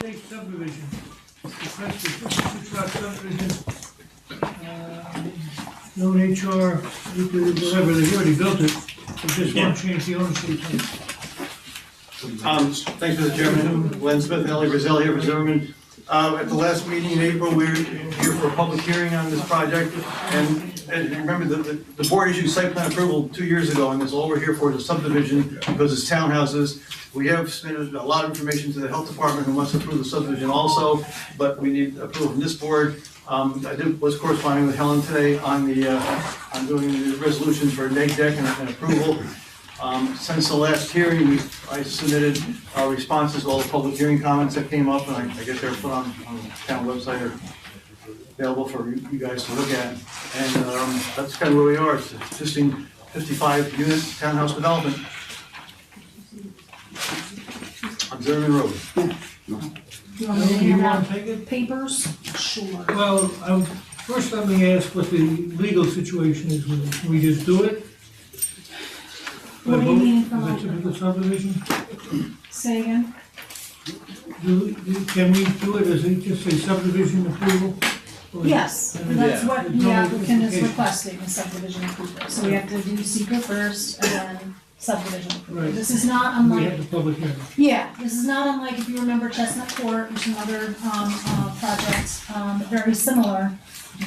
State subdivision, requested 56 lot subdivision. No HR, whatever, they already built it, they just won't change the ownership. Thanks, Mr. Chairman. Len Smith and Ellie Brazell here for Zimmerman. At the last meeting in April, we were here for a public hearing on this project. And remember, the board issued site plan approval 2 years ago, and this all we're here for is a subdivision because it's townhouses. We have submitted a lot of information to the health department who wants to approve the subdivision also, but we need approval from this board. Was corresponding with Helen today on on doing the resolutions for neg deck and approval. Since the last hearing, I submitted our responses to all the public hearing comments that came up, and I guess they're put on the town website or available for you guys to look at. And that's kind of where we are. It's an existing 55-unit townhouse development on Zimmerman Road. You want me to hand out take it? papers? Sure. Well, first let me ask what the legal situation is with it. Can we just do it? What do you mean from Is it typical subdivision? Say again? Can we do it as just a subdivision approval? Or- Yes, that's what There's the no applicant is notification. requesting, is subdivision approval. So we have to do seeker first and then subdivision approval. Right. This is not We unlike, have the public hearing. yeah, this is not unlike if you remember Chestnut Court, which is another project, very similar.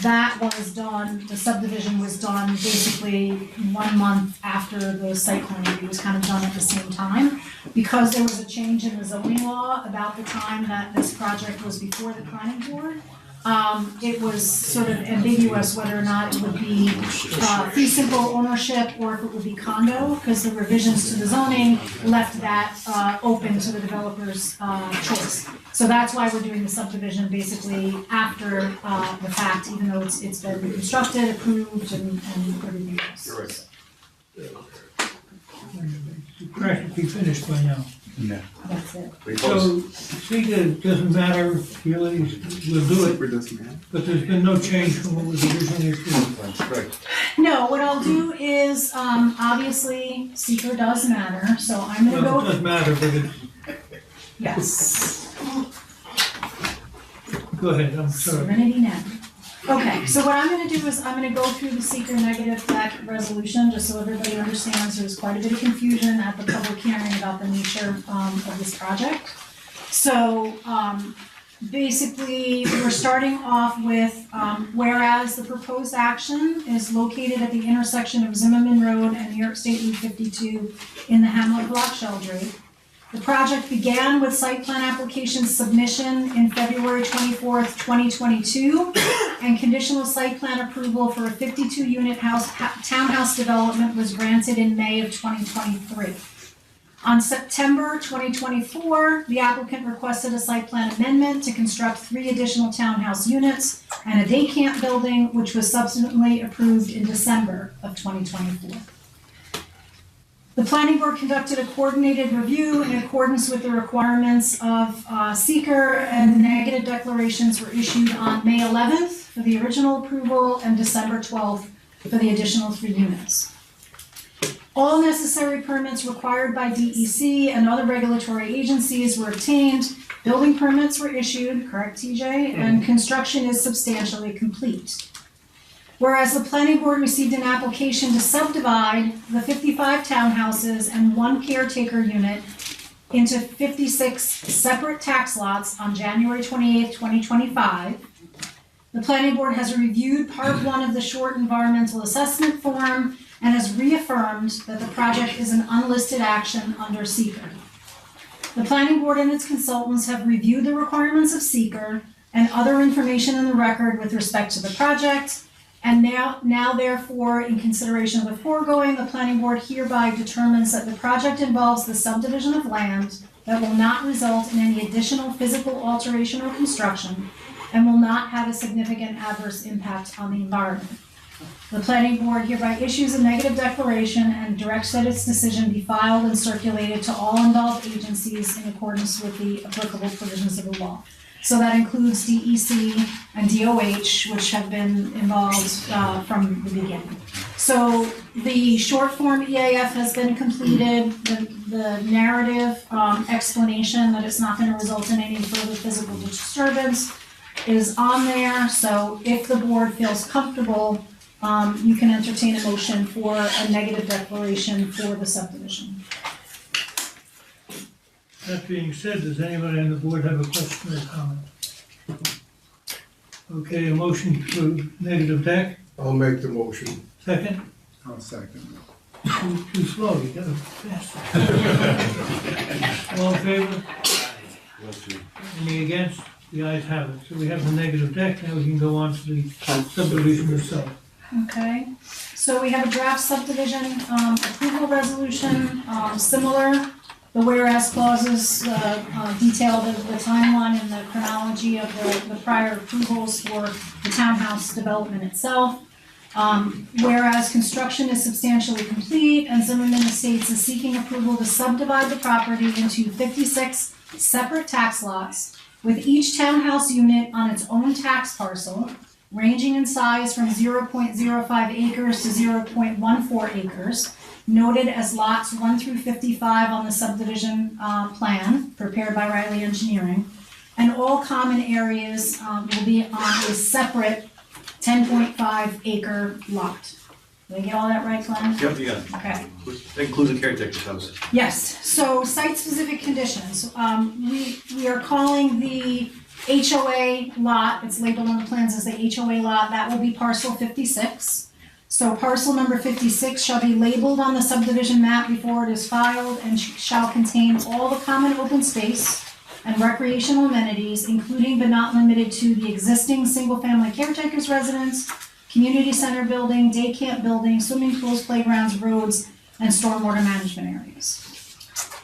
That was done, the subdivision was done basically 1 month after the site plan review was kind of done at the same time. Because there was a change in the zoning law about the time that this project was before the planning board. It was sort of ambiguous whether or not it would be fee simple ownership or if it would be condo, because the revisions to the zoning left that open to the developer's choice. So that's why we're doing the subdivision basically after the fact, even though it's been constructed, approved, and everything else. You're right. The crash will be finished by now. That's it. Pretty close. So, see, it doesn't matter, really, we'll do it, but there's been no change from what was originally approved. That's correct. No, what I'll do is, obviously, seeker does matter, so I'm gonna Well, it go, does matter, but it's, yes. go ahead, I'm sorry. Serenity now. Okay, so what I'm gonna do is I'm gonna go through the seeker negative deck resolution, just so everybody understands, there's quite a bit of confusion at the public hearing about the nature of this project. So, basically, we're starting off with, whereas the proposed action is located at the intersection of Zimmerman Road and New York State Route 52 in the Hamlet Block Sheldrake. The project began with site plan application submission in February 24th, 2022, and conditional site plan approval for a 52-unit townhouse development was granted in May of 2023. On September 2024, the applicant requested a site plan amendment to construct 3 additional townhouse units and a day camp building, which was subsequently approved in December of 2024. The planning board conducted a coordinated review in accordance with the requirements of seeker, and negative declarations were issued on May 11th for the original approval and December 12th for the additional 3 units. All necessary permits required by DEC and other regulatory agencies were obtained, building permits were issued, correct TJ, and construction is substantially complete. Whereas the planning board received an application to subdivide the 55 townhouses and 1 caretaker unit into 56 separate tax lots on January 28th, 2025. The planning board has reviewed part 1 of the short environmental assessment form and has reaffirmed that the project is an unlisted action under seeker. The planning board and its consultants have reviewed the requirements of seeker and other information in the record with respect to the project. And now therefore, in consideration of the foregoing, the planning board hereby determines that the project involves the subdivision of land that will not result in any additional physical alteration or construction and will not have a significant adverse impact on the environment. The planning board hereby issues a negative declaration and directs that its decision be filed and circulated to all involved agencies in accordance with the applicable provisions of the law. So that includes DEC and DOH, which have been involved from the beginning. So the short form EAF has been completed, the narrative explanation that it's not gonna result in any further physical disturbance is on there. So if the board feels comfortable, you can entertain a motion for a negative declaration for the subdivision. That being said, does anybody on the board have a question or comment? Okay, a motion to negative deck, I'll make the motion. second? I'll second. Too slow, you gotta fast. All in favor? Any against? The ayes have it. So we have the negative deck, now we can go on to the subdivision itself. Okay, so we have a draft subdivision approval resolution, similar. The whereas clauses detail the timeline and the chronology of the prior approvals for the townhouse development itself. Whereas construction is substantially complete and Zimmerman Estates is seeking approval to subdivide the property into 56 separate tax lots with each townhouse unit on its own tax parcel, ranging in size from 0.05 acres to 0.14 acres, noted as lots 1 through 55 on the subdivision plan prepared by Riley Engineering. And all common areas will be on a separate 10.5 acre lot. Did I get all that right, Glenn? Yep, you got it. Okay. That includes the caretaker's house. Yes, so site-specific conditions. We are calling the HOA lot, it's labeled on the plans as the HOA lot, that will be parcel 56. So parcel number 56 shall be labeled on the subdivision map before it is filed and shall contain all the common open space and recreational amenities, including but not limited to the existing single-family caretaker's residence, community center building, day camp building, swimming pools, playgrounds, roads, and stormwater management areas.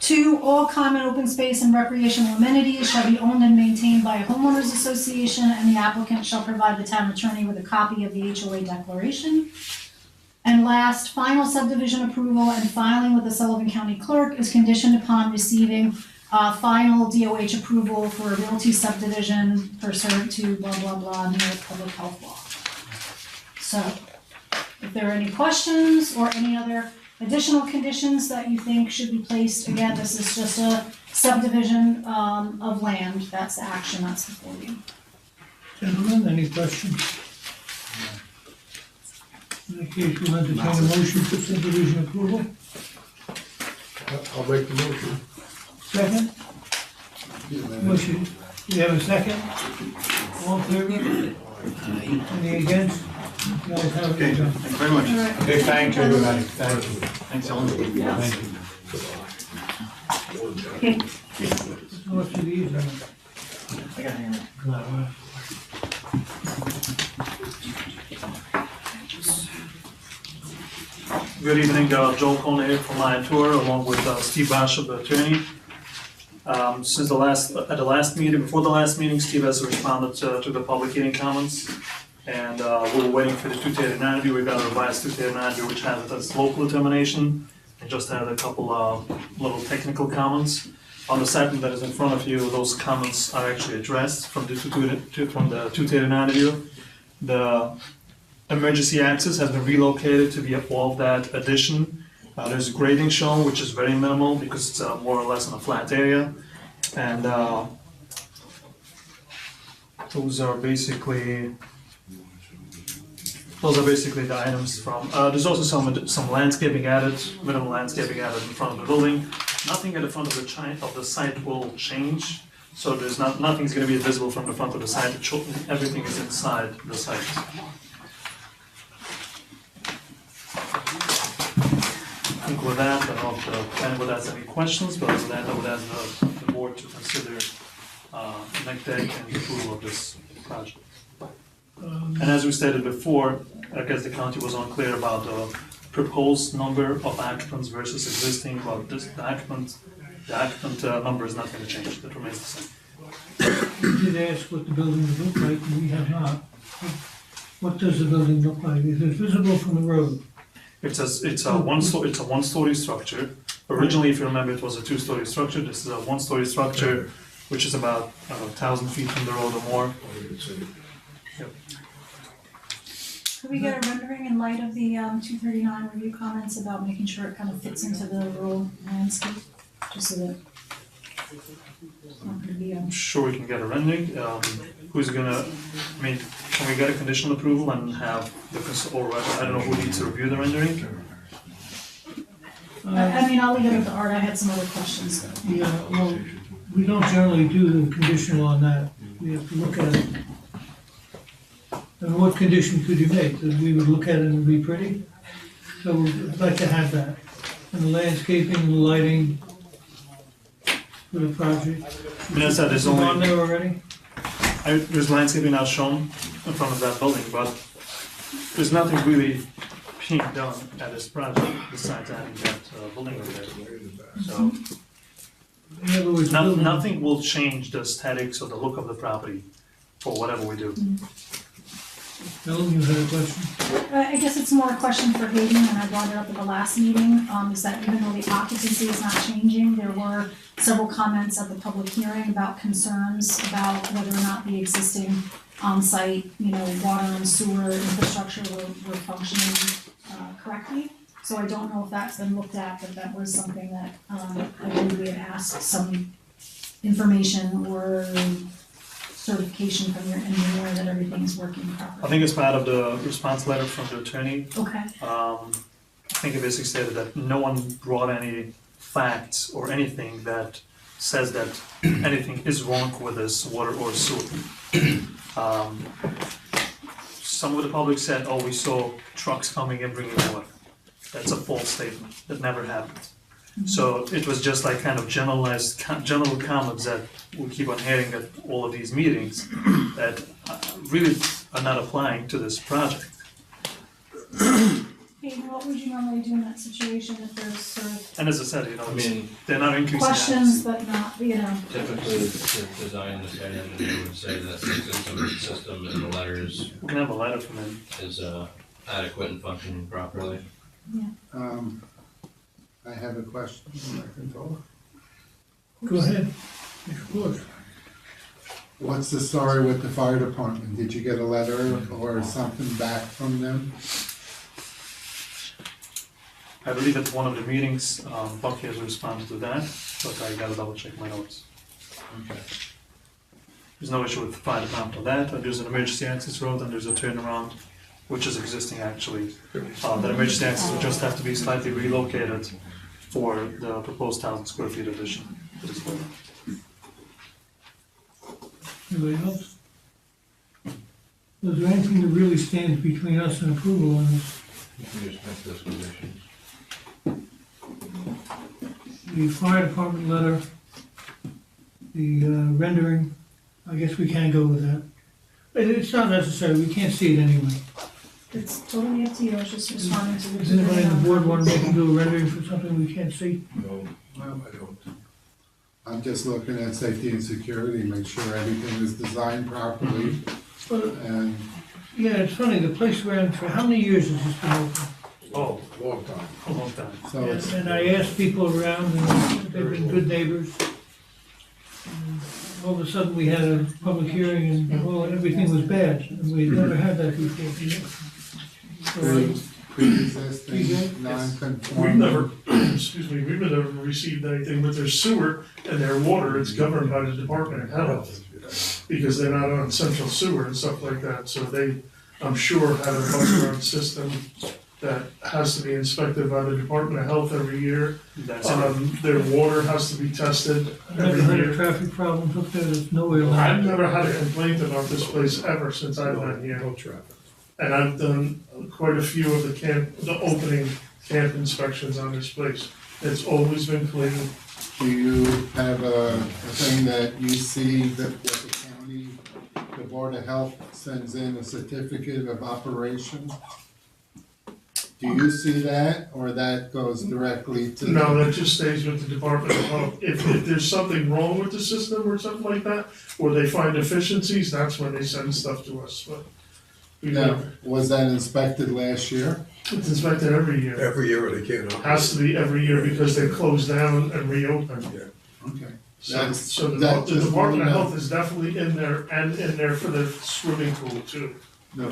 2, all common open space and recreational amenities shall be owned and maintained by a homeowners association, and the applicant shall provide the town attorney with a copy of the HOA declaration. And last, final subdivision approval and filing with the Sullivan County Clerk is conditioned upon receiving final DOH approval for a realty subdivision pursuant to blah, blah, blah, New York Public Health Law. So, if there are any questions or any other additional conditions that you think should be placed, again, this is just a subdivision of land, that's the action that's before you. Gentlemen, any questions? In that case, we'll entertain a motion for subdivision approval. I'll make the motion. Second? Motion, you have a second? All in favor? Any against? The ayes have Okay, it, done. thank you very much. Okay, thank you, everybody, thank you. Thanks, Ellen. Thank you. Okay, So what's the easement? I got hang Good evening, Joel Kona here from Lion Tour, along with Steve Bishop, the attorney. Since at the last meeting, before the last meeting, Steve has responded to the public hearing comments. And we were waiting for the 289 review. We got a revised 289 review, which has it as local determination. And just had a couple little technical comments. On the segment that is in front of you, those comments are actually addressed from the 289 review. The emergency access has been relocated to the wall of that addition. There's grading shown, which is very minimal because it's more or less in a flat area. And those are basically the items from, there's also some landscaping added, minimal landscaping added in front of the building. Nothing at the front of the site will change. So there's nothing's gonna be visible from the front of the site. Everything is inside the site. I think with that, I don't know if the planning board has any questions, but with that, I would ask the board to consider next day and approval of this project. And as we stated before, I guess the county was unclear about the proposed number of occupants versus existing, but the occupant number is not gonna change, that remains the same. You did ask what the building would look like, and we have not. What does the building look like? Is it visible from the road? It's a one-story structure. Originally, if you remember, it was a two-story structure. This is a one-story structure which is about, 1,000 feet from the road or more. Could we get a rendering in light of the 239 review comments about making sure it kind of fits into the rural landscape? Just so that it's not gonna be I'm sure we can get a rendering. Who's gonna, I mean, can we get a conditional approval and have or I don't know who needs to review the rendering? I mean, I'll leave it up to Art, I had some other questions. Yeah, well, we don't generally do the conditional on that. We have to look at it. And what condition could you make? That we would look at it and be pretty? So we'd like to have that. And the landscaping, the lighting for the project. I mean, as I said, there's Is it on only, there already? there's landscaping now shown in front of that building, but there's nothing really being done at this project besides adding that building over there. So, In other words, building- nothing will change the aesthetics or the look of the property for whatever we do. Ellen, you had a question? I guess it's more a question for Hayden, and I brought it up at the last meeting, is that even though the occupancy is not changing, there were several comments at the public hearing about concerns about whether or not the existing on-site, water and sewer infrastructure were functioning correctly. So I don't know if that's been looked at, but that was something that, I believe we had asked some information or certification from your engineer that everything is working properly. I think as part of the response letter from the attorney, Okay, I think it basically stated that no one brought any facts or anything that says that anything is wrong with this water or sewer. Some of the public said, oh, we saw trucks coming and bringing water. That's a false statement, that never happened. So it was just like kind of general comments that we keep on hearing at all of these meetings that really are not applying to this project. Hayden, what would you normally do in that situation if there's sort of And as I said, I mean, they're not increasing questions, that. but not, typically, the design, the site engineer would say that the system in the letters We can have a letter from them. is adequate and functioning properly. I have a question. Go ahead. Of course. What's the story with the fire department? Did you get a letter or something back from them? I believe at one of the meetings, Bucky has responded to that, but I gotta double check my notes. Okay. There's no issue with the fire department on that, and there's an emergency access road and there's a turnaround, which is existing actually. That emergency access would just have to be slightly relocated for the proposed 1,000 square feet addition to this building. Anybody else? Was there anything that really stands between us and approval on this? You can just make those conditions. The fire department letter, the rendering, I guess we can't go with that. But it's not necessary, we can't see it anyway. it's totally up to you, I was just responding to the. Does anybody on the board want to make them do a rendering for something we can't see? No, I don't. I'm just looking at safety and security, make sure everything is designed properly Well, and yeah, it's funny, the place ran for, how many years has this been open? Oh, Long time. a long time. so it's, And I asked people around, and they've been good neighbors. And all of a sudden, we had a public hearing, and, well, everything was bad, and we never had that before. So, pre-existing, non-conforming. We've never, excuse me, we've never received anything with their sewer and their water, it's governed by the Department of Health. Because they're not on central sewer and stuff like that, so they, I'm sure, have a buffer system that has to be inspected by the Department of Health every year. That's it. Their water has to be tested never every had a year. traffic problem up there, there's nowhere like I've never had a complaint about this place ever since I've been here. No traffic. And I've done quite a few of the opening camp inspections on this place. It's always been clean. Do you have a thing that you see that what the county, the Board of Health sends in a certificate of operation? Do you see that, or that goes directly to? No, that just stays with the Department of Health. If there's something wrong with the system or something like that, or they find deficiencies, that's when they send stuff to us, but we Now, never, was that inspected last year? it's inspected every year. Every year they can't. Has to be every year because they close down and reopen. Okay. So, That's- so the that's just Department of one of Health is definitely in there and in there for the swimming pool too. No,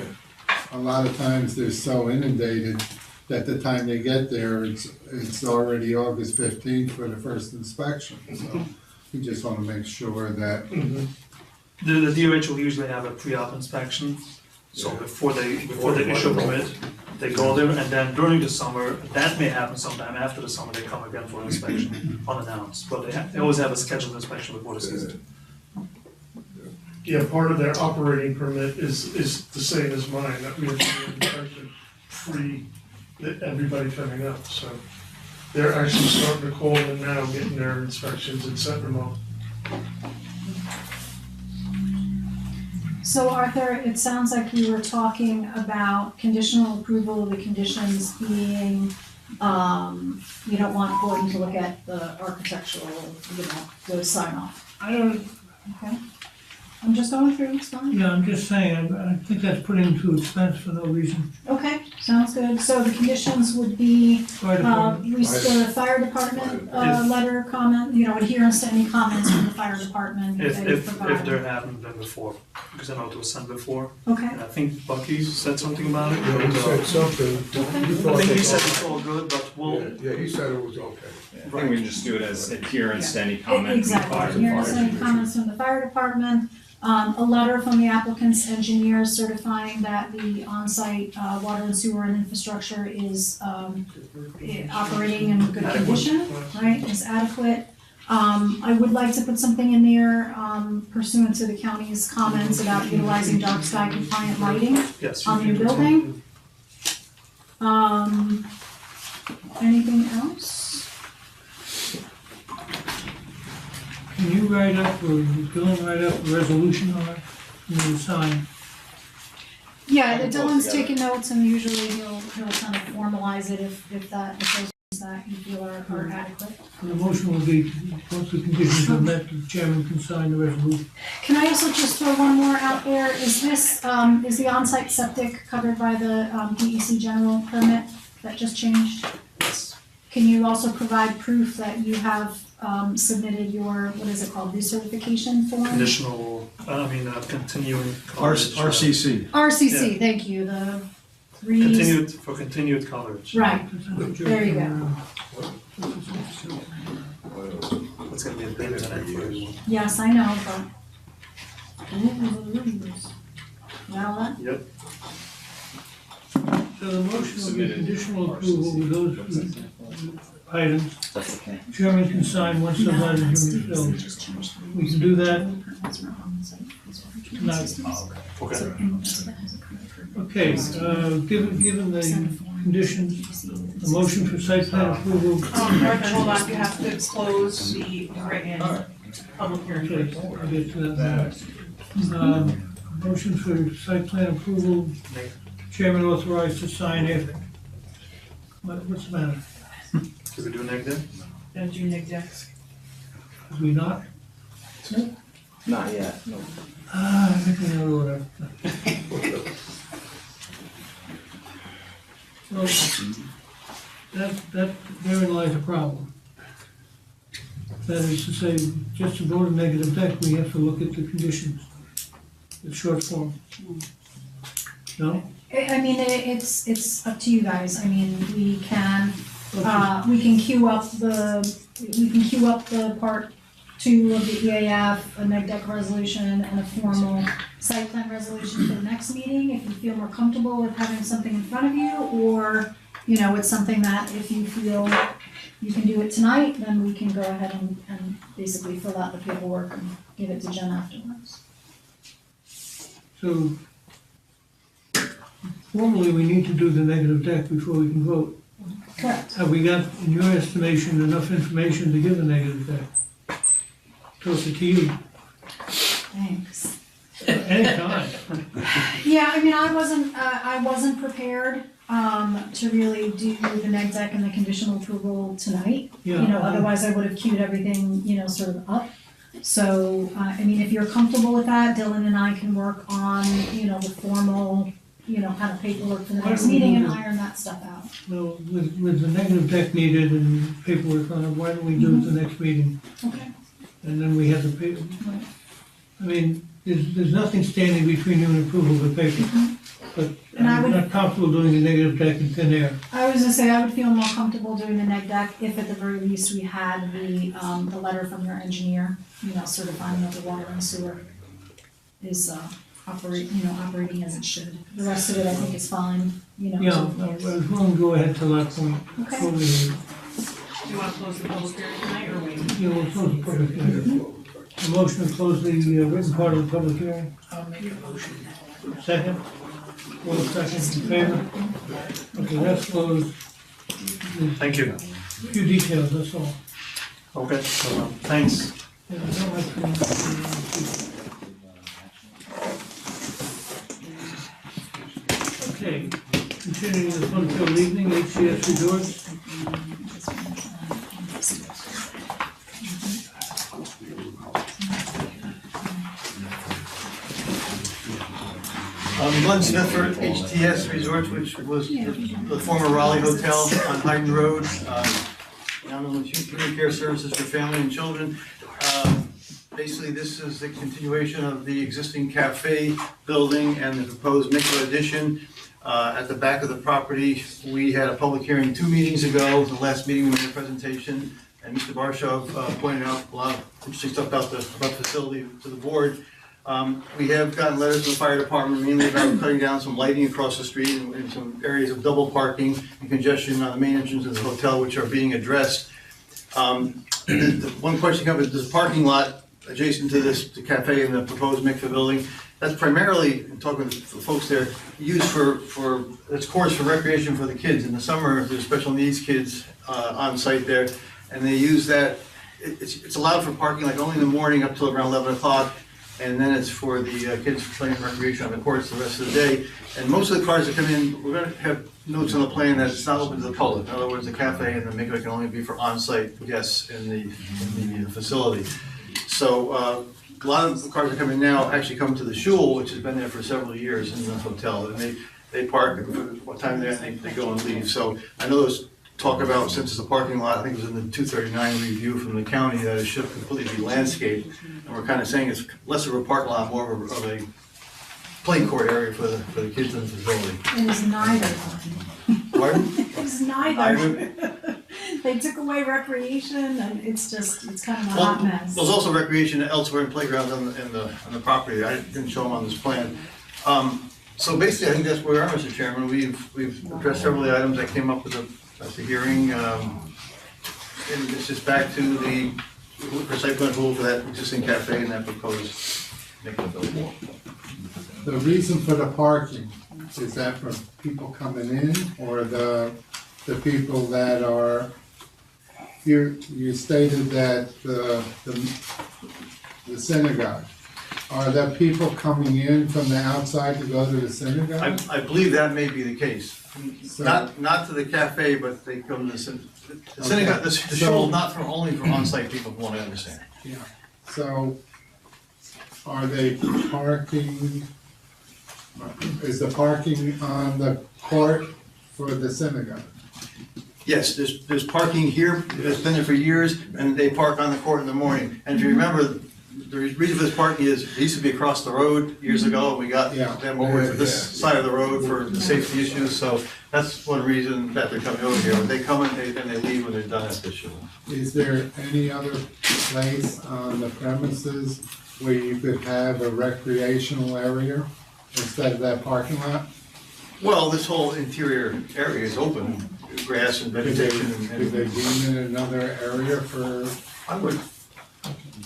a lot of times they're so inundated that the time they get there, it's already August 15th for the first inspection, so we just wanna make sure that, The DOH will usually have a pre-op inspection, so before they issue a permit, they go there, and then during the summer, that may happen sometime after the summer, they come again for inspection unannounced, but they always have a scheduled inspection before the season. Yeah, part of their operating permit is the same as mine, that we have to do an inspection everybody coming up, so. They're actually starting to call in now, getting their inspections and setting them up. So Arthur, it sounds like you were talking about conditional approval of the conditions being, you don't want Gordon to look at the architectural, the sign off. I don't, Okay. I'm just going through, it's fine. yeah, I'm just saying, I think that's putting him to expense for no reason. Okay, sounds good. So the conditions would be, Fire department. the fire department, letter, comment, adherence to any comments from the fire department that they If provide. there haven't been before, because I know it was sent before, Okay, and I think Bucky said something about it. Yeah, he said something. Okay. I think he said it's all good, but we'll, Yeah, he said it was okay. I think we can just do it as adherence to any comment from the fire exactly. Here's any department. comments from the fire department, a letter from the applicant's engineer certifying that the on-site, water and sewer and infrastructure is, operating in good condition, right, is adequate. I would like to put something in there, pursuant to the county's comments about utilizing dark sky compliant lighting yes. on your building. Anything else? Can you write up, or Dylan write up a resolution on it, and then sign? Yeah, can pull it Dylan's together. taking notes and usually he'll kind of formalize it if those things that you feel are adequate. And the motion will be, once the conditions are met, the chairman can sign the resolution. Can I also just throw one more out there? Is this, is the on-site septic covered by the DEC general permit that just changed? Yes. Can you also provide proof that you have submitted your, what is it called, recertification form? Continuing coverage. RCC. RCC, thank you, the Continued coverage. right, there you go. It's gonna be a big event for everyone. Yes, I know, but. Now what? Yep. So the motion will be conditional approval with those items. That's okay. Chairman can sign once the letters are filled. We can do that tonight. Okay. Okay, given the conditions, a motion for site plan approval. Arthur, hold on, you have to close the written public hearing. Okay, I'll get to that now. Motion for site plan approval, chairman authorized to sign after. What's the matter? Should we do neg then? Don't you, Nick Dex? Did we not? Not yet, no. I think I know what So, that, therein lies a problem. That is to say, just to vote a negative deck, we have to look at the conditions. The short form. No? I mean, it's up to you guys, I mean, we can queue up the part 2 of the EAF, a neg deck resolution, and a formal site plan resolution for the next meeting, if you feel more comfortable with having something in front of you, or, it's something that if you feel you can do it tonight, then we can go ahead and basically fill out the paperwork and give it to Jen afterwards. So, formally, we need to do the negative deck before we can vote. Correct. Have we got, in your estimation, enough information to give a negative deck? Toss it to you. Thanks. Anytime. Yeah, I mean, I wasn't prepared, to really do the neg deck and the conditional approval tonight. Yeah. Otherwise I would have queued everything, sort of up. So, I mean, if you're comfortable with that, Dylan and I can work on, the formal, kind of paperwork for the next meeting and iron that stuff out. Well, with the negative deck needed and paperwork on it, why don't we do it the next meeting? Okay. and then we have the paper. I mean, there's nothing standing between you and approval of the paper, but And I I'm would- not comfortable doing the negative deck in thin air. I was gonna say, I would feel more comfortable doing the neg deck if at the very least we had the letter from your engineer, certifying that the water and sewer is, operating as it should. The rest of it, I think is fine, Yeah, I was willing to go ahead to that point. Okay. Totally. Do you wanna close the public hearing tonight or wait? Yeah, we'll close the public hearing. A motion to close the written part of the public hearing. I'll make a motion. Second? All seconds in favor? Okay, that's closed. Thank you. A few details, that's all. Okay, thanks. Yeah, I don't like to- Okay, continuing the fun-filled evening, HCS Resorts. Glenn Smith for HTS Resorts, which was the former Raleigh Hotel on Hayden Road. Now known as Human Care Services for Family and Children. Basically, this is the continuation of the existing cafe building and the proposed Mikva addition. At the back of the property, we had a public hearing 2 meetings ago. The last meeting we made a presentation, and Mr. Barshaw pointed out a lot of interesting stuff about the facility to the board. We have gotten letters from the fire department, mainly about cutting down some lighting across the street and some areas of double parking and congestion on the main entrance of the hotel, which are being addressed. The one question comes, this parking lot adjacent to this the cafe and the proposed Mikva building, that's primarily, talking with the folks there, used for it's course for recreation for the kids. In the summer, there's special needs kids on site there, and they use that. It's allowed for parking like only in the morning up till around 11 o'clock. And then it's for the kids playing recreation on the courts the rest of the day. And most of the cars that come in, we're gonna have notes on the plan that it's not open to the public. In other words, the cafe and the Mikva can only be for on-site guests in the facility. So a lot of the cars that come in now actually come to the shul, which has been there for several years in the hotel. And they park, what time they go and leave. So I know there's talk about, since it's a parking lot, I think it was in the 239 review from the county, that it should completely be landscaped. And we're kind of saying it's less of a parking lot, more of a play court area for the kids in the facility. It is neither. Pardon? It is neither. They took away recreation and it's kind of a hot mess. There's also recreation elsewhere in playgrounds on the property. I didn't show them on this plan. So basically, I think that's where we are, Mr. Chairman. We've addressed several of the items that came up at the hearing. And it's just back to the site plan approval for that existing cafe and that proposed Mikva building. The reason for the parking, is that for people coming in or the people that are, you stated that the synagogue, are there people coming in from the outside to go to the synagogue? I believe that may be the case. So- Not to the cafe, but they come to the synagogue, the shul, not only for on-site people, from what I understand. Yeah, so are they parking, is the parking on the court for the synagogue? Yes, there's parking here, it's been there for years, and they park on the court in the morning. And if you remember, the reason for this parking is, it used to be across the road years ago, and we got Yeah. them over to this side of the road for the safety issues, so that's one reason that they're coming over here. They come and they leave when they're done at the shul. Is there any other place on the premises where you could have a recreational area instead of that parking lot? Well, this whole interior area is open, grass and vegetation Could they and. deem it another area for? I would,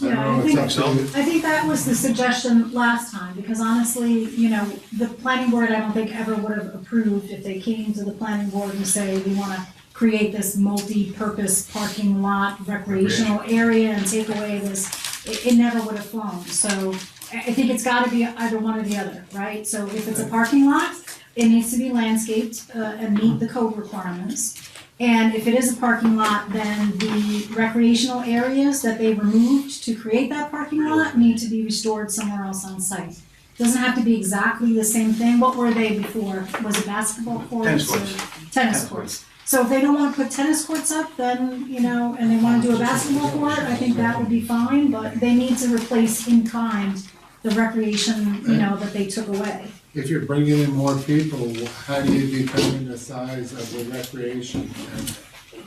Yeah, don't know, I it's think- up to you. I think that was the suggestion last time, because honestly, the planning board, I don't think ever would have approved if they came to the planning board and say, we wanna create this multi-purpose parking lot recreational area and take away this, it never would have flown. So I think it's gotta be either one or the other, right? So if it's a parking lot, it needs to be landscaped, and meet the code requirements. And if it is a parking lot, then the recreational areas that they removed to create that parking lot need to be restored somewhere else on site. Doesn't have to be exactly the same thing. What were they before? Was it basketball courts? Tennis or- courts. Tennis courts. So if they don't wanna put tennis courts up, then, you know, and they wanna do a basketball court, I think that would be fine, but they need to replace in kind the recreation, you know, that they took away. If you're bringing in more people, how do you determine the size of the recreation? And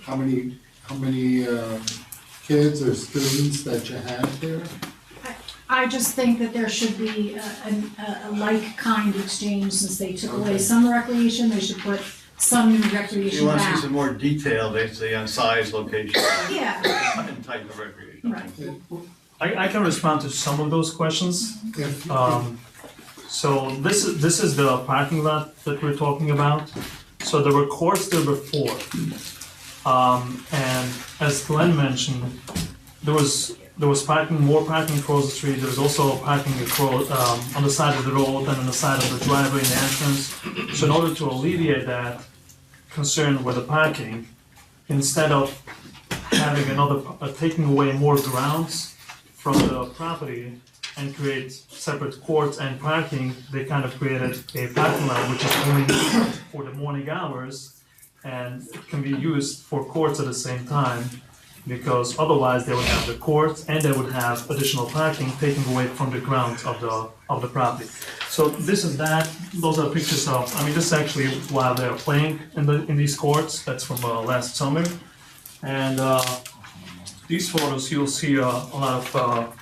how many kids or students that you have there? I just think that there should be a like kind exchange, since they took away some recreation, they should put some new You recreation want to see back. some more detail, basically, on size, location, Yeah, and type of recreation. right. I can respond to some of those questions. If, So this is the parking lot that we're talking about. So there were courts there before. And as Glenn mentioned, there was parking, more parking across the street. There was also parking across, on the side of the road and on the side of the driveway and the entrance. So in order to alleviate that concern with the parking, instead of having taking away more grounds from the property and create separate courts and parking, they kind of created a parking lot which is only for the morning hours and can be used for courts at the same time, because otherwise they would have the courts and they would have additional parking taking away from the grounds of the property. So this is that, those are pictures of, this is actually while they're playing in these courts, that's from last summer. And these photos, you'll see a lot of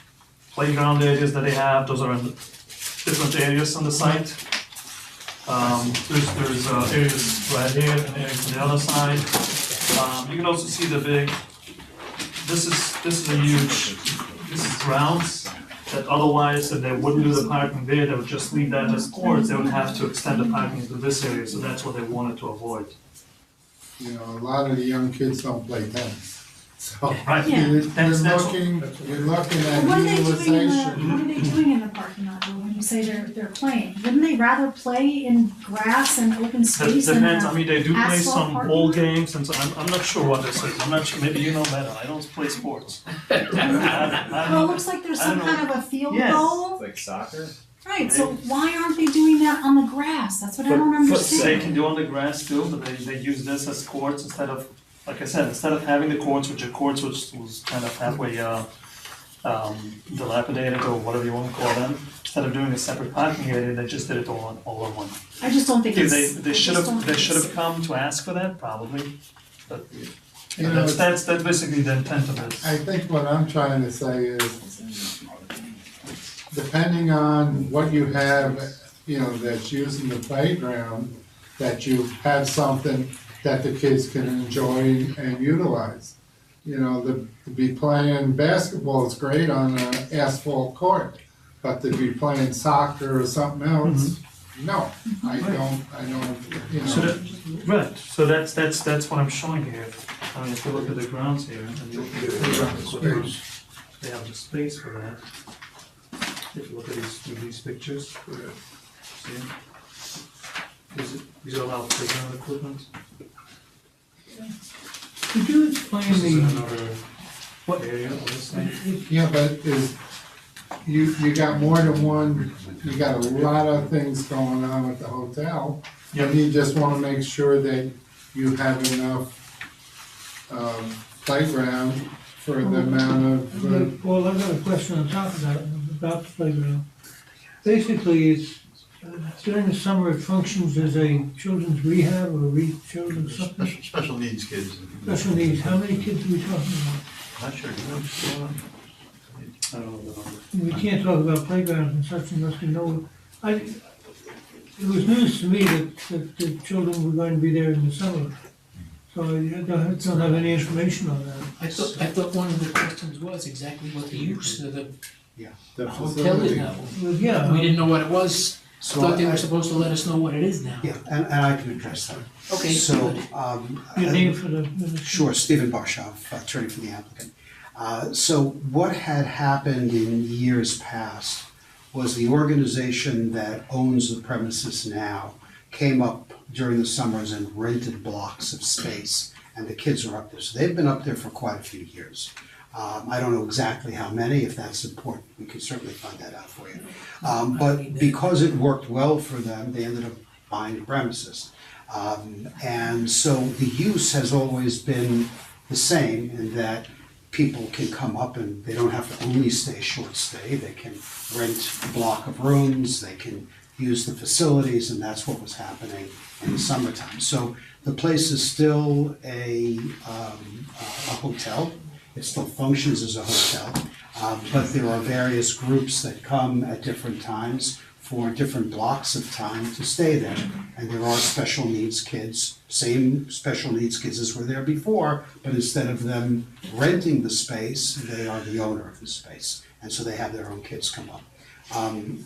playground areas that they have. Those are in different areas on the site. There's areas right here and areas on the other side. You can also see the big, this is a huge, this is grounds that otherwise, if they wouldn't do the parking there, they would just leave that as courts. They would have to extend the parking into this area, so that's what they wanted to avoid. you know, a lot of the young kids don't play tennis. So Right. Yeah. you're That's- looking at What are they doing utilization. what are they doing in the parking lot, though, when you say they're playing? Wouldn't they rather play in grass and open That space and depends, they do play asphalt some parking ball lot? games, and so I'm not sure what this is, I'm not sure, maybe you know better, I don't play sports. Well, it looks like there's I some don't kind of a field Yes. goal. Like soccer? Right, so why aren't they doing that on the grass? That's what I don't They understand. can do on the grass too, but they use this as courts instead of, like I said, instead of having the courts, which was kind of halfway, dilapidated or whatever you wanna call them, instead of doing a separate parking area, they just did it all in one. I just don't think If it's. they should have come to ask for that, probably, but You know, that's basically the intent of it. I think what I'm trying to say is, depending on what you have, you know, that's using the playground, that you have something that the kids can enjoy and utilize. You know, to be playing basketball is great on an asphalt court, but to be playing soccer or something else, no, I don't, you So know. that, right, so that's what I'm showing here. If you look at the grounds here, and you look at the playground equipment, they have the space for that. If you look at these pictures, see? These are all playground equipment. Could you explain This is the, another area on this side. Yeah, but you got more than one, you got a lot of things going on at the hotel. And you just wanna make sure that you have enough, playground for the amount of, well, I've got a question on top of that, about the playground. Basically, it's, during the summer, it functions as a children's rehab or children's something, Special needs kids. special needs. How many kids are we talking about? Not sure. I don't know the number. We can't talk about playgrounds and such unless we know. It was news to me that the children were going to be there in the summer. So I don't have any information on that. I thought one of the questions was exactly what the use of the the hotel is facility. now. Well, yeah. We didn't know what it was, So thought they I- were supposed to let us know what it is now. Yeah, and I can address that. Okay, So, good. Your name for the. Sure, Stephen Barshoff, attorney for the applicant. So what had happened in years past was the organization that owns the premises now came up during the summers and rented blocks of space, and the kids are up there. So they've been up there for quite a few years. I don't know exactly how many, if that's important, we can certainly find that out for you. But because it worked well for them, they ended up buying the premises. And so the use has always been the same in that people can come up and they don't have to only stay short stay, they can rent a block of rooms, they can use the facilities, and that's what was happening in the summertime. So the place is still a hotel, it still functions as a hotel, but there are various groups that come at different times for different blocks of time to stay there. And there are special needs kids, same special needs kids as were there before, but instead of them renting the space, they are the owner of the space. And so they have their own kids come up.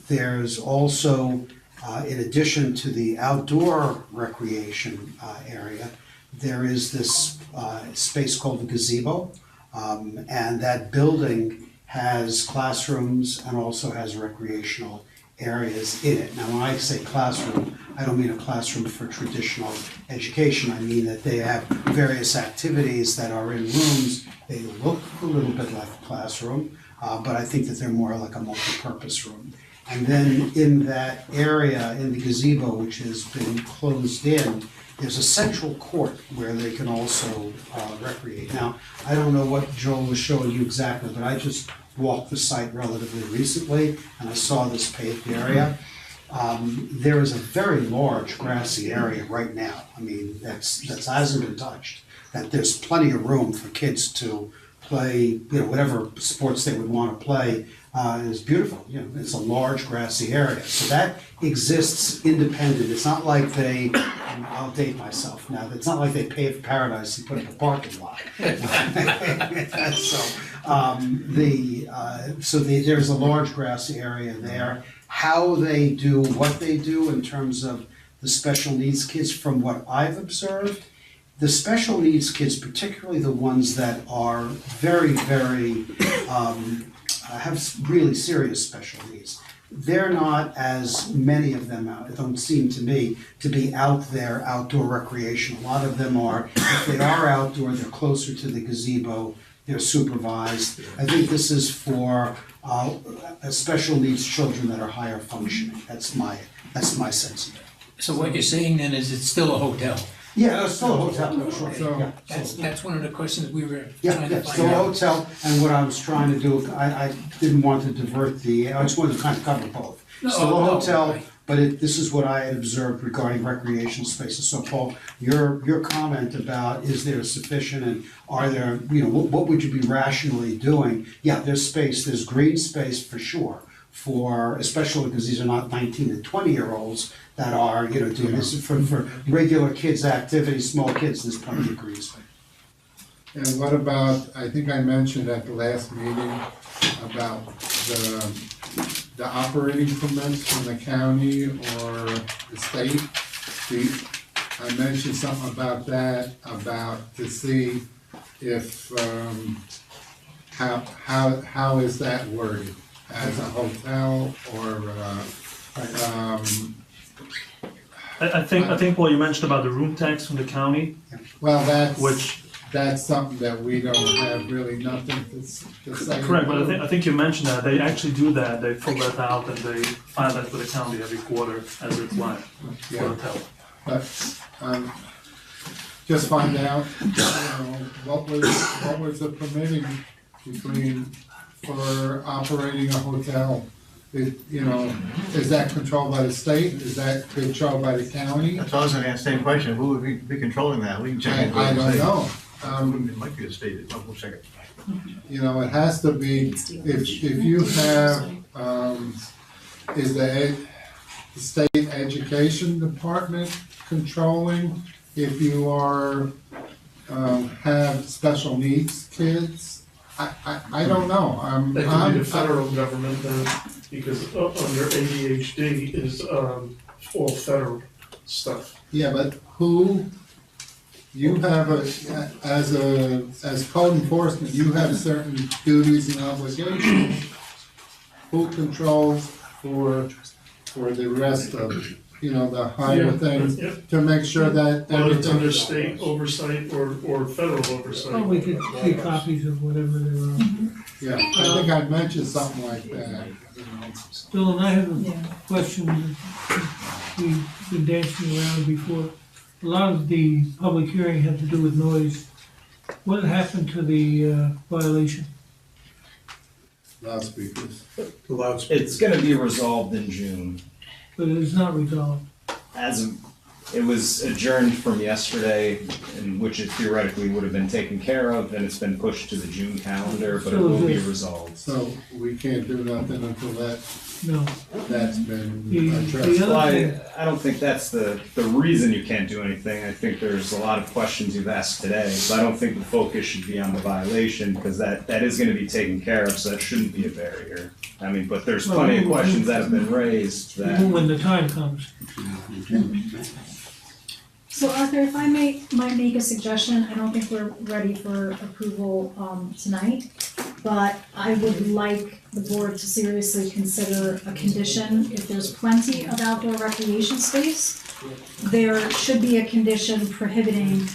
There's also, in addition to the outdoor recreation area, there is this space called the gazebo. And that building has classrooms and also has recreational areas in it. Now, when I say classroom, I don't mean a classroom for traditional education. I mean that they have various activities that are in rooms. They look a little bit like a classroom, but I think that they're more like a multi-purpose room. And then in that area, in the gazebo, which has been closed in, there's a central court where they can also recreate. Now, I don't know what Joel was showing you exactly, but I just walked the site relatively recently and I saw this paved area. There is a very large grassy area right now. I mean, that hasn't been touched. That there's plenty of room for kids to play, whatever sports they would want to play. Is beautiful. It's a large grassy area. So that exists independent. It's not like they, I'll date myself now, it's not like they paved paradise and put up a parking lot. There's a large grassy area there. How they do what they do in terms of the special needs kids, from what I've observed, the special needs kids, particularly the ones that are very, very, have really serious special needs. They're not as many of them out, it don't seem to me, to be out there, outdoor recreation. A lot of them are, if they are outdoor, they're closer to the gazebo, they're supervised. I think this is for special needs children that are higher functioning. That's my sense of it. So what you're saying then is it's still a hotel? Yeah, it's still a hotel, sure. Yeah, that's one of the questions we were Yeah, trying to it's find still a out. hotel, and what I was trying to do, I didn't want to divert I just wanted to kind of cover both. Still a hotel, right. but this is what I had observed regarding recreation spaces. So Paul, your comment about is there sufficient and are there, what would you be rationally doing? Yeah, there's space, there's green space for sure, especially because these are not 19 and 20-year-olds that are, doing this for regular kids' activities, small kids, there's plenty of green space. And what about, I think I mentioned at the last meeting about the operating permits from the county or the state. I mentioned something about that, to see if, how is that worded? As a hotel or, I think what you mentioned about the room tax from the county, well, which, that's something that we don't have really nothing to say. correct, but about. I think you mentioned that, they actually do that, they fill that out and they file that with the county every quarter as it's live for Yeah. the hotel. But, just find out, what was the permitting for operating a hotel? Is that controlled by the state? Is that controlled by the county? That's all I was gonna ask, same question, who would be controlling that? We can check it. I don't know. It might be the state, we'll check it. It has to be, if you have, is the state education department controlling if you are, have special needs kids? I don't know, That could be the federal government then, because under ADHD is all federal stuff. Yeah, but who, you have as code enforcement, you have certain duties and obligations. Who controls for the rest of, the higher Yeah, things, yeah. to make sure that Whether it's under everything. state oversight or federal oversight. Well, we could get copies of whatever they were. Yeah, I think I mentioned something like that, Bill, and I have a question that we've been dancing around before. a lot of the public hearing had to do with noise. What happened to the violation? Loudspeakers. The loudspeaker. It's gonna be resolved in June. But it is not resolved. It was adjourned from yesterday, in which it theoretically would have been taken care of, and it's been pushed to the June calendar, but it So will be this- resolved. So we can't do nothing until No. that's been The addressed. other Well, thing, I don't think that's the reason you can't do anything. I think there's a lot of questions you've asked today, so I don't think the focus should be on the violation, because that is gonna be taken care of, so that shouldn't be a barrier. I mean, but there's plenty of questions that have been raised that. even when the time comes. So Arthur, if I might make a suggestion, I don't think we're ready for approval, tonight, but I would like the board to seriously consider a condition, if there's plenty of outdoor recreation space, there should be a condition prohibiting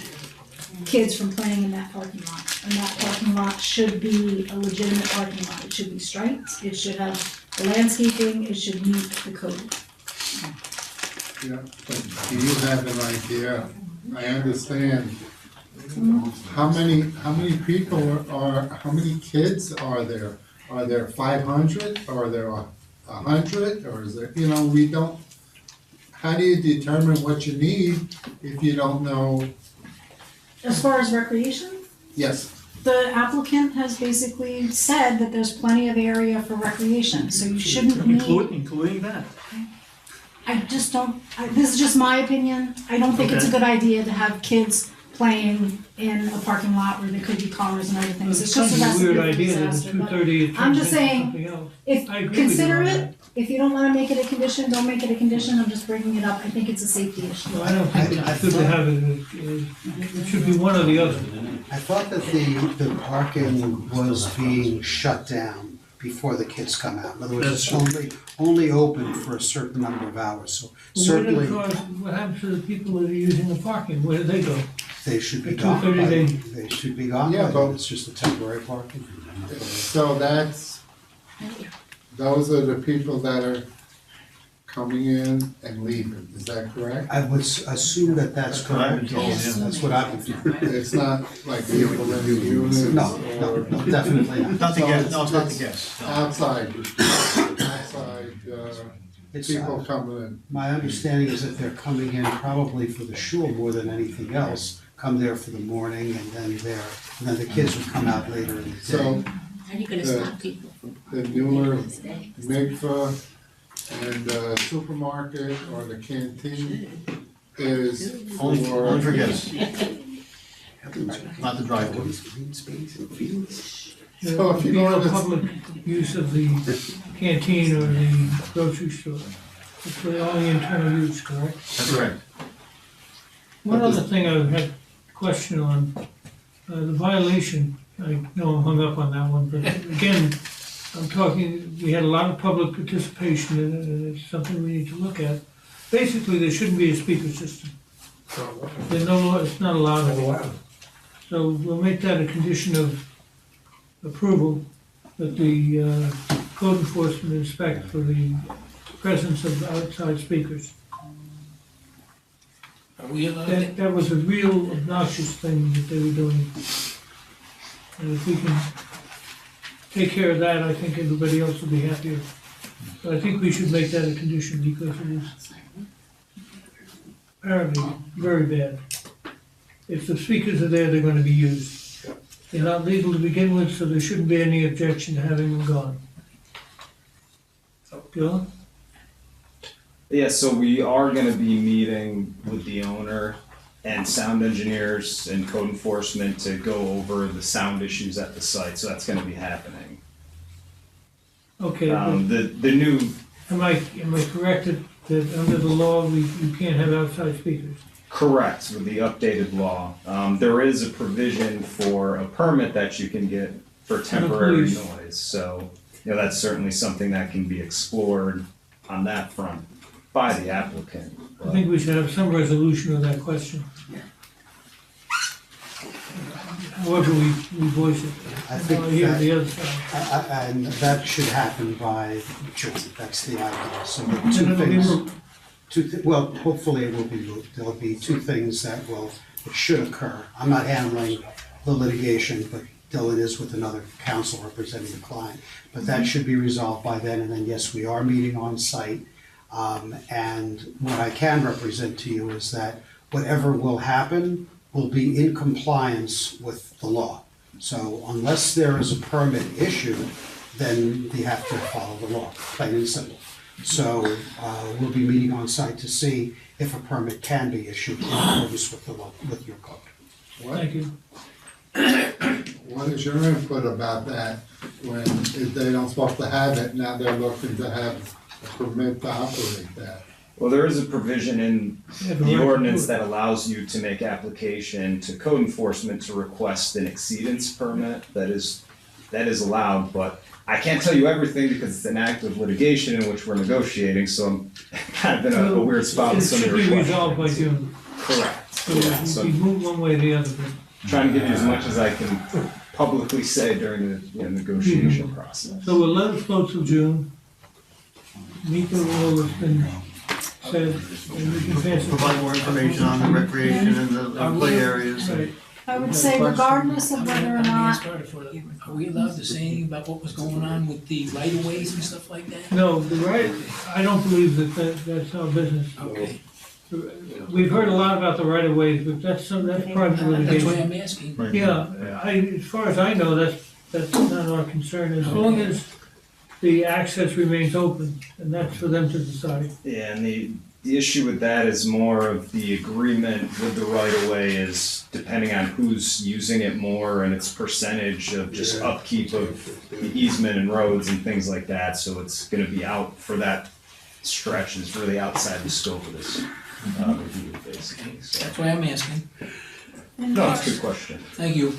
kids from playing in that parking lot. And that parking lot should be a legitimate parking lot, it should be striped, it should have landscaping, it should meet the code. Yeah, but do you have an idea? I understand. How many people how many kids are there? Are there 500? Are there 100? Or is there, we don't, how do you determine what you need if you don't know? As far as recreation, Yes, the applicant has basically said that there's plenty of area for recreation, so you shouldn't need, Including that. I just don't, this is just my opinion, I don't think it's a good idea to have kids playing in a parking lot where there could be cars and other things, it's just a It's a weird recipe for idea that at disaster, but 2:30 it I'm turns just into saying, something else. if, I agree with you consider on it, if you don't wanna make it a condition, don't make it a condition, I'm just bringing it up, I think it's a safety issue. No, I don't think it's good to have it, it should be one or the other. I thought that the parking was being shut down before the kids come out. In other words, it's only open for a certain number of hours, so certainly What happens to the people that are using the parking, where do they go? they should be At gone. 2:30 They should be gone, Yeah, by but- then. It's just a temporary parking. so those are the people that are coming in and leaving, is that correct? I would assume that that's That's what I've been correct, told, yes, yeah. that's what I've been told. It's not like people in the units No, or no, definitely not. Not the guest, no, it's not the guest. No. outside, It's, people coming in. my understanding is that they're coming in probably for the shul more than anything else. Come there for the morning and then the kids would come out later in the day. So How are you gonna The- stop people from the newer staying? mikveh and the supermarket or the canteen is Only for for, guests, not the drive-through. So if you go Be no to the- public use of the canteen or the grocery store. It's for only internal use, correct? That's correct. One other thing I had a question on, the violation, I know I'm hung up on that one, but again, I'm talking, we had a lot of public participation in it, and it's something we need to look at. Basically, there shouldn't be a speaker system. It's not allowed anymore. So we'll make that a condition of approval, that the code enforcement inspect for the presence of outside speakers. Are we allowed That was a real obnoxious thing that they were doing. And if we can take care of that, I think everybody else will be happier. But I think we should make that a condition because it is apparently very bad. If the speakers are there, they're gonna be used. They're not legal to begin with, so there shouldn't be any objection to having them gone. Bill? Yeah, so we are gonna be meeting with the owner and sound engineers and code enforcement to go over the sound issues at the site, so that's gonna be happening. Okay, but The new, am I correct that under the law, you can't have outside speakers? correct, with the updated law, there is a provision for a permit that you can get for temporary police. noise, so, that's certainly something that can be explored on that front by the applicant. I think we should have some resolution of that question. However we voice it. I think Hear that- the other side. And that should happen by June, that's the idea, so the And two it'll be things. well, hopefully it will be moved. There'll be two things that should occur. I'm not handling the litigation, but Dylan is with another counsel representing the client. But that should be resolved by then, and then, yes, we are meeting on site. And what I can represent to you is that whatever will happen will be in compliance with the law. So unless there is a permit issued, then you have to follow the law, plain and simple. So we'll be meeting on site to see if a permit can be issued in accordance with the law, with your code. Thank you. What is your input about that, when if they don't supposed to have it, now they're looking to have a permit to operate that? Well, there is a provision in Yeah, the the right to ordinance do it. that allows you to make application to code enforcement to request an exceedance permit. That is allowed, but I can't tell you everything because it's an active litigation in which we're negotiating, so I'm kind of in a weird spot with some of your It should questions. be resolved by June, Correct, so yeah, so we move one way or the other, but trying to give you as much as I can publicly say during the negotiation process. So we'll let it flow till June. Meet the rule that's been said, and we can pass it. Provide more information on the recreation and the play areas. Right. I would say regardless of whether or not, Are we allowed to say anything about what was going on with the right of ways and stuff like that? No, the right, I don't believe that's our business. Okay, We've heard a lot about the right of ways, but that's private that's why litigation. I'm asking. Yeah, as far as I know, that's not our concern, as long as the access remains open, and that's for them to decide. Yeah, and the issue with that is more of the agreement with the right of way is depending on who's using it more and its percentage of just upkeep of the easement and roads and things like that, so it's gonna be out for that stretch, is really outside the scope of this review, basically, so. That's why I'm asking. No, it's a good question. Thank you.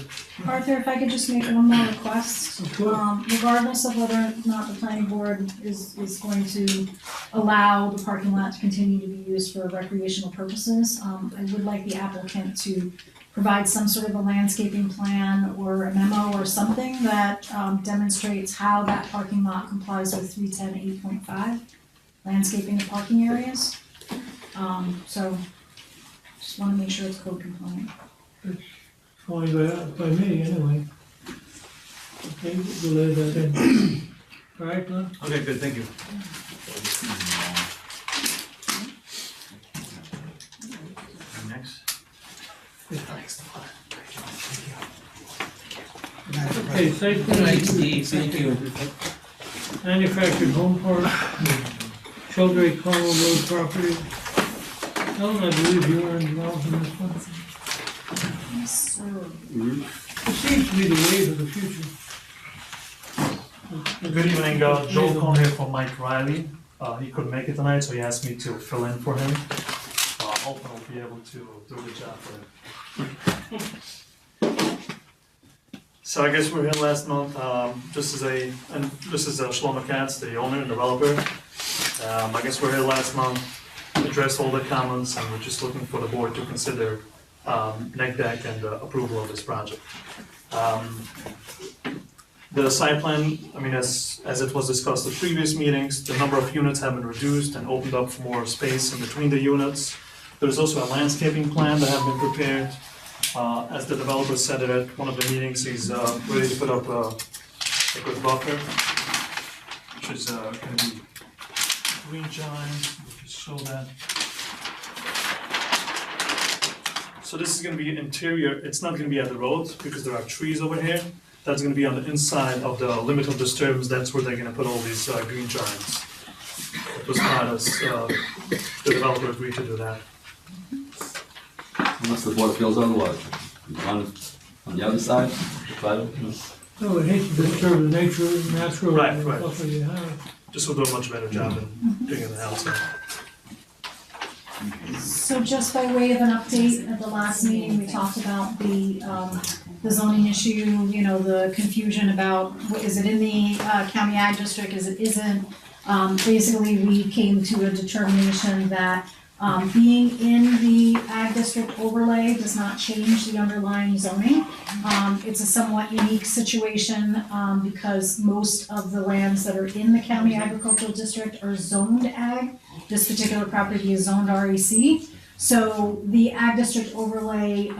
Arthur, if I could just make one more request. Of course. Regardless of whether or not the planning board is going to allow the parking lot to continue to be used for recreational purposes, I would like the applicant to provide some sort of a landscaping plan or a memo or something that demonstrates how that parking lot complies with 310(8.5), landscaping of parking areas. So just wanna make sure it's code compliant. Fine by me, anyway. Okay, we'll let that in. All right, Glenn? Okay, good, thank you. Next. Okay, site Good night, plan, Steve, thank you. manufactured home park, Sheldrake Carmel Road property. Ellen, I believe you are involved in this one. Yes, sir. It seems to be the wave of the future. Good evening, Joel Cohn here from Mike Riley. He couldn't make it tonight, so he asked me to fill in for him. Hoping I'll be able to do the job for him. So I guess we were here last month, this is Shlomo Katz, the owner and developer. I guess we were here last month, addressed all the comments, and we're just looking for the board to consider neg deck and approval of this project. The site plan, I mean, as it was discussed at previous meetings, the number of units have been reduced and opened up for more space in between the units. There's also a landscaping plan that have been prepared. As the developer said it at one of the meetings, he's ready to put up a good buffer, which is gonna be green giant, we'll just show that. So this is gonna be interior, it's not gonna be at the road because there are trees over here. That's gonna be on the inside of the limit of disturbance, that's where they're gonna put all these green giants. It was part of, the developer agreed to do that. Unless the board feels otherwise, on the other side, the private, No, it hates to disturb the nature, natural Right. buffer you have. Just will do a much better job than doing it in the outside. So just by way of an update, at the last meeting, we talked about the zoning issue, you know, the confusion about, is it in the county ag district, is it isn't? Basically, we came to a determination that Being in the ag district overlay does not change the underlying zoning. It's a somewhat unique situation, because most of the lands that are in the county agricultural district are zoned ag. This particular property is zoned REC. So the ag district overlay,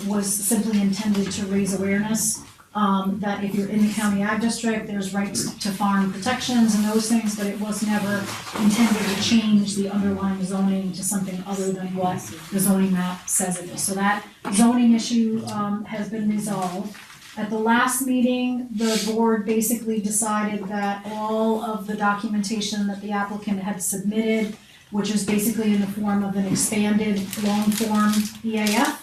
was simply intended to raise awareness, that if you're in the county ag district, there's rights to farm protections and those things, but it was never intended to change the underlying zoning to something other than what the zoning map says it is. So that zoning issue, has been resolved. At the last meeting, the board basically decided that all of the documentation that the applicant had submitted, which is basically in the form of an expanded long-form EAF,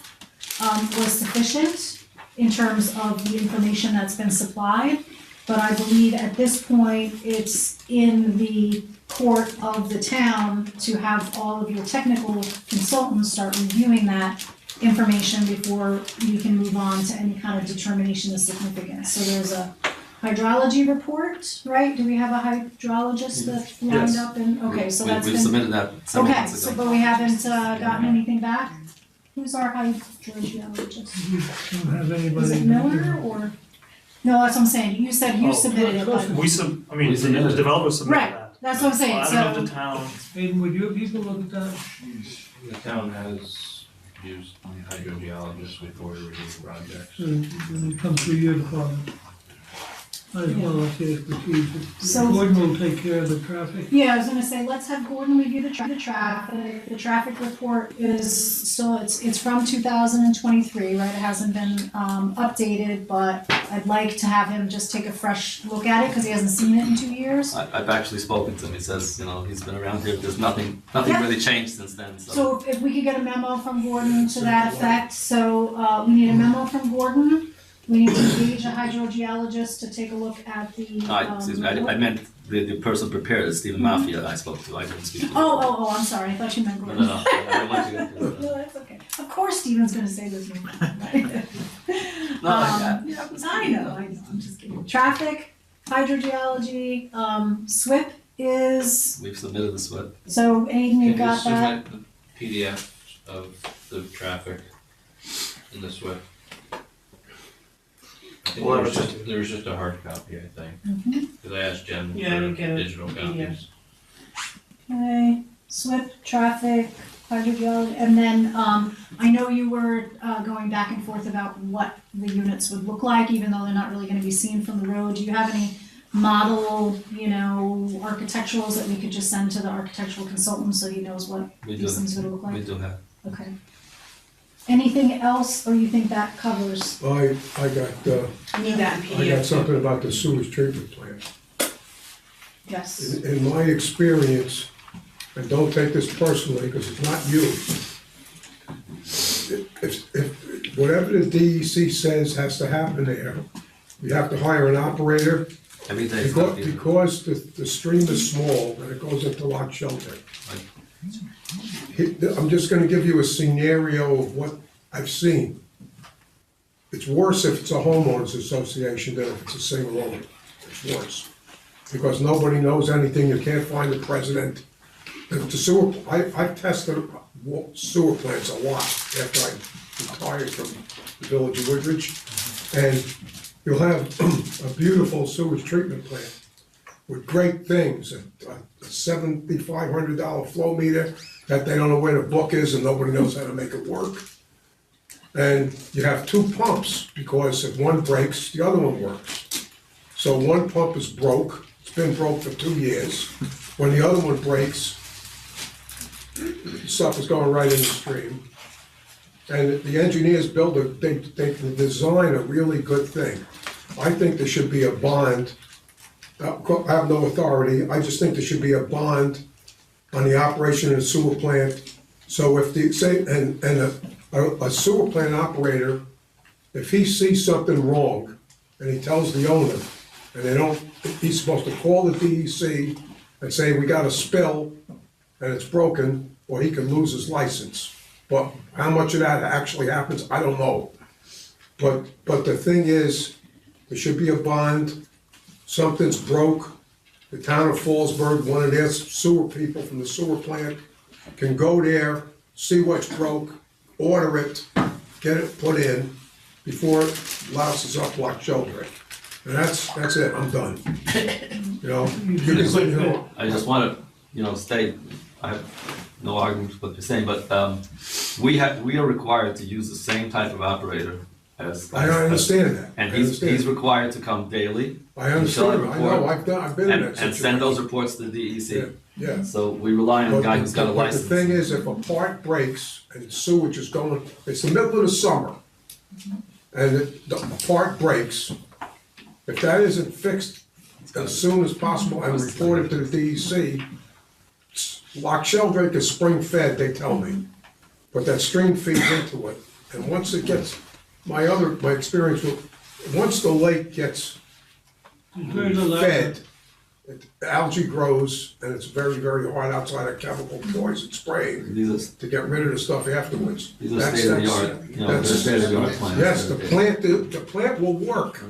was sufficient in terms of the information that's been supplied. But I believe at this point, it's in the court of the town to have all of your technical consultants start reviewing that information before you can move on to any kind of determination of significance. So there's a hydrology report, right? Do we have a hydrologist that's lined up and, okay, so that's been. We've submitted that several Okay, months so, ago. but we haven't, gotten anything back? Who's our hydrogeologist? We don't have anybody. Is it Miller or? No, that's what I'm saying, you said you Oh, submitted it, but. We We submitted the it. developer submitted Right, that. that's what I'm saying, I don't know so. if the town, Hayden, would your people look at that? The town has used hydrogeologists before to review projects. When it comes through your department? Might as well have the expertise. So- Gordon will take care of the traffic. Yeah, I was gonna say, let's have Gordon review the traffic. The traffic report is still, it's from 2023, right? It hasn't been, updated, but I'd like to have him just take a fresh look at it, because he hasn't seen it in 2 years. I've actually spoken to him, he says, you know, he's been around here, there's nothing Yeah. really changed since then, so. So if we could get a memo from Gordon to that effect, so, we need a memo from Gordon. We need to engage a hydrogeologist to take a look at the, Excuse me, I meant the person prepared, is Stephen Mafia I spoke to, I didn't speak to him. Oh, I'm sorry, I thought you meant No, Gordon. no, no, I don't want to get into No, that. that's okay. Of course Steven's gonna say this name, right? No, yeah, I know, I'm just kidding. Traffic, hydrogeology, SWIP is, we've submitted the SWIP. so Aiden, you got that? Can you submit the PDF of the traffic in the SWIP? I think Well, there was just a hard copy, I think, Mhm. because I asked Jen Yeah, you for get a digital PDF. copies. Okay, SWIP, traffic, hydrogeology, and then, I know you were, going back and forth about what the units would look like, even though they're not really gonna be seen from the road. Do you have any model, architecturals that we could just send to the architectural consultant so he knows what We do, these things would look we like? do have. Okay. Anything else, or you think that covers? I got, I need that in I got PDF. something about the sewage treatment plant. Yes. In my experience, and don't take this personally, because it's not you. If whatever the DEC says has to happen there, you have to hire an operator, Every day it's not because the stream is small and it goes into lot shelter. I'm just gonna give you a scenario of what I've seen. It's worse if it's a homeowners association than if it's a single owner. It's worse. Because nobody knows anything, you can't find the president. The sewer, I've tested sewer plants a lot after I retired from the village of Woodridge. And you'll have a beautiful sewage treatment plant with great things, a $7,500 flow meter that they don't know where the book is and nobody knows how to make it work. And you have two pumps, because if one breaks, the other one works. So one pump is broke, it's been broke for 2 years. When the other one breaks, stuff is going right in the stream. And the engineers build they can design a really good thing. I think there should be a bond. I have no authority, I just think there should be a bond on the operation of the sewer plant. So if a sewer plant operator, if he sees something wrong and he tells the owner, and he's supposed to call the DEC and say, we got a spill and it's broken, or he could lose his license. But how much of that actually happens, I don't know. But the thing is, there should be a bond, something's broke, the town of Fallsburg, one of their sewer people from the sewer plant can go there, see what's broke, order it, get it put in before it louses up like children. And that's it, I'm done. You know, you can, you know, I just want to, state, I have no arguments with what you're saying, but we are required to use the same type of operator as. I understand that. And I understand. he's required to come daily. I understand, I know, report, I've been in that situation. and send those reports to the DEC. Yeah. So we rely on a guy who's got a But license. the thing is, if a part breaks and sewage is going, it's the middle of the summer, and the part breaks, if that isn't fixed as soon as possible and reported to the DEC, Loch Sheldrake is spring fed, they tell me, but that stream feeds into it, and once it gets, my experience with, once the lake gets Very little fed, algae grows, and it's very, very hard outside of chemical poison spraying to get rid of the stuff afterwards. These are state of the art, they're state of the art plants. Yes, the plant will work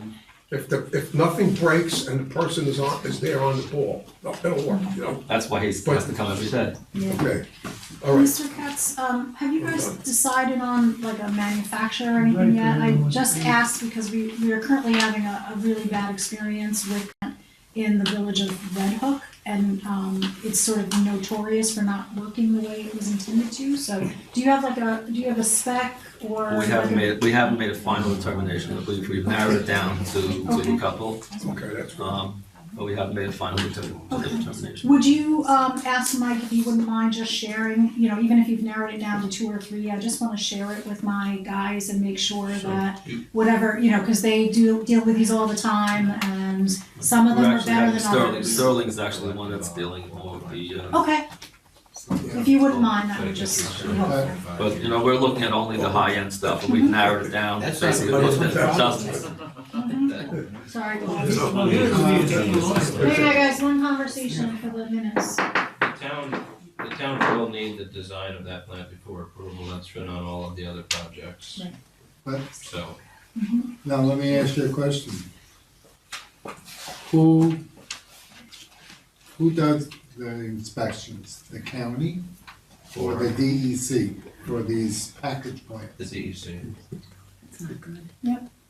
if nothing breaks and the person is there on the ball. It'll work, you know? That's why he has to come every day. Okay, all right. Mr. Katz, have you guys decided on like a manufacturer or anything yet? I just asked because we are currently having a really bad experience with in the village of Red Hook, and it's sort of notorious for not working the way it was intended to. So, do you have a spec or? We haven't made a final determination. I believe we've narrowed it down to a couple. Okay, that's good. But we haven't made a final determination. Would you ask Mike if you wouldn't mind just sharing, even if you've narrowed it down to 2 or 3, I just want to share it with my guys and make sure that whatever, because they do deal with these all the time, and some of them are better than others. Sterling is actually the one that's dealing more with the. Okay. If you wouldn't mind, that would just be helpful. But, we're looking at only the high-end stuff, and we've narrowed it down. Basically, looked at dozens. Sorry, guys. There you go, guys, one conversation for the minutes. The town will need the design of that plant before approval, that's been on all of the other projects. Right. But So, now let me ask you a question. Who does the inspections? The county or the DEC for these package plants? the DEC.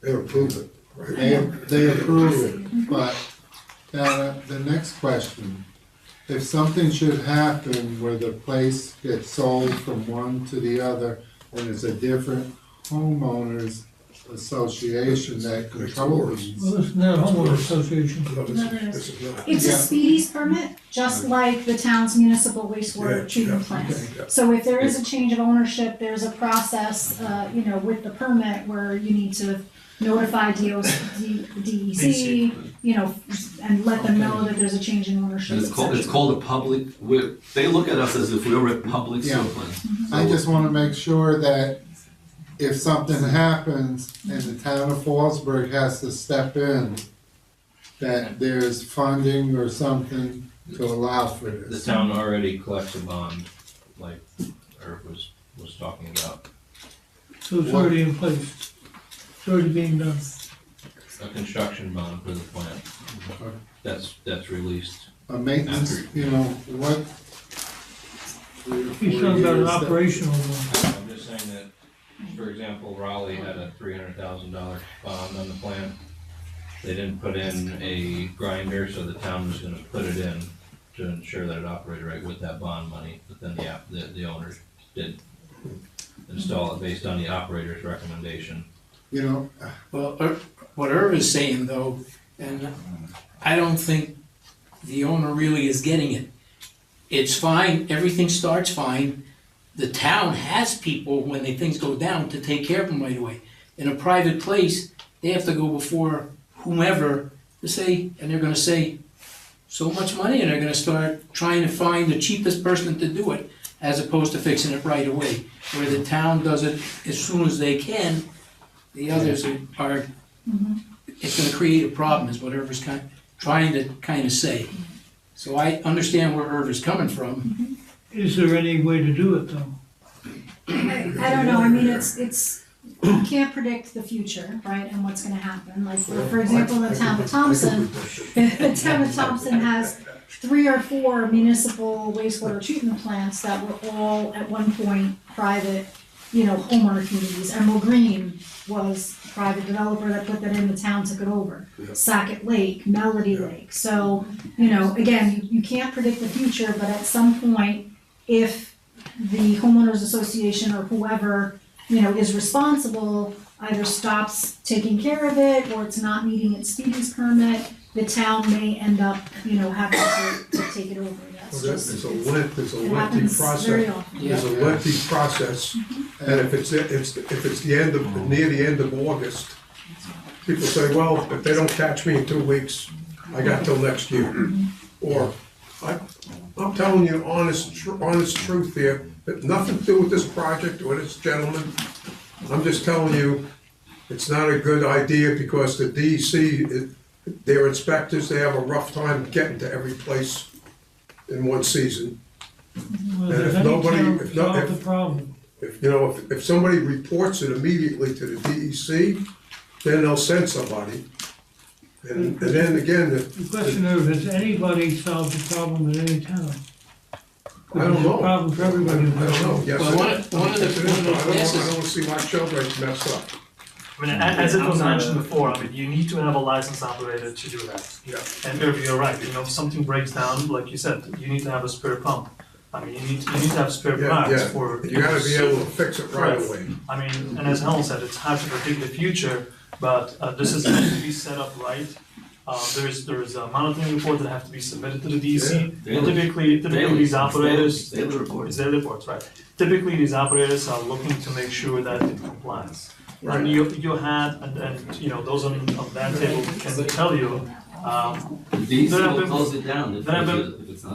They approve it, right? They approve it, but now the next question, if something should happen where the place gets sold from one to the other and it's a different homeowners association that controls these. Well, this is not a homeowner association. No, this is not. It's a Yeah. speedies permit, just like the town's municipal wastewater treatment plant. Okay. So if there is a change of ownership, there's a process, with the permit where you need to notify DEC, and let them know that there's a change in ownership. And it's called a public, they look at us as if we were a public Yeah. sewer plant. I just wanna make sure that if something happens and the town of Fallsburg has to step in, that there's funding or something to allow for The this. town already collects a bond, like Irv was talking about, So it's already in place. It's already being done. a construction bond for the plant. That's released. A maintenance, what? 3 or 4 He's talking about an years that- operational one. I'm just saying that, for example, Raleigh had a $300,000 bond on the plant. They didn't put in a grinder, so the town was gonna put it in to ensure that it operated right with that bond money, but then the owner did install it based on the operator's recommendation. Well, what Irv is saying though, and I don't think the owner really is getting it. It's fine, everything starts fine. The town has people, when things go down, to take care of them right away. In a private place, they have to go before whomever to say, and they're gonna say so much money, and they're gonna start trying to find the cheapest person to do it, as opposed to fixing it right away. Where the town does it as soon as they can, the others are, it's gonna create a problem, is what Irv is trying to say. So I understand where Irv is coming from. Is there any way to do it though? I don't know, I mean, it's, you can't predict the future, right, and what's gonna happen. Like, for example, the town of Thompson, has 3 or 4 municipal wastewater treatment plants that were all at one point private, homeowner communities. Emerald Green was a private developer that put that in, the town took it over. Sackett Lake, Melody Lake. So, again, you can't predict the future, but at some point, if the homeowners association or whoever, is responsible, either stops taking care of it or it's not meeting its speedies permit, the town may end up, having to take it over. That's Well, just, There's it a lengthy happens very process. often. There's a lengthy process, and if it's the end of, near the end of August, people say, well, if they don't catch me in 2 weeks, I got till next year. Or, I'm telling you honest truth here, that nothing to do with this project or this gentleman. I'm just telling you, it's not a good idea because the DEC, their inspectors, they have a rough time getting to every place in one season. Well, And if if any nobody- town if no- solved if- the problem, If somebody reports it immediately to the DEC, then they'll send somebody. And then again, the question is, has anybody solved the problem in any town? I don't It's a know. problem for everybody. I don't know, yes. Well, one of the Yes, it is, but I places- don't wanna see my children messed up. I mean, as it was mentioned before, you need to have a licensed operator to do that. Yeah. And Irv, you're right, if something breaks down, like you said, you need to have a spare pump. You need to have spare Yeah, parts yeah, for. you gotta be able to fix it right Right. away. And as Helen said, it's hard to predict the future, but this is going to be set up right. There's a monitoring report that have to be submitted to the DEC. Yeah. And typically these operators. Daily report. It's their reports, right. Typically, these operators are looking to make sure that it complies. Right. And you had, those on that table can tell you, The DEC There have will been- close it down if there have been- it's not.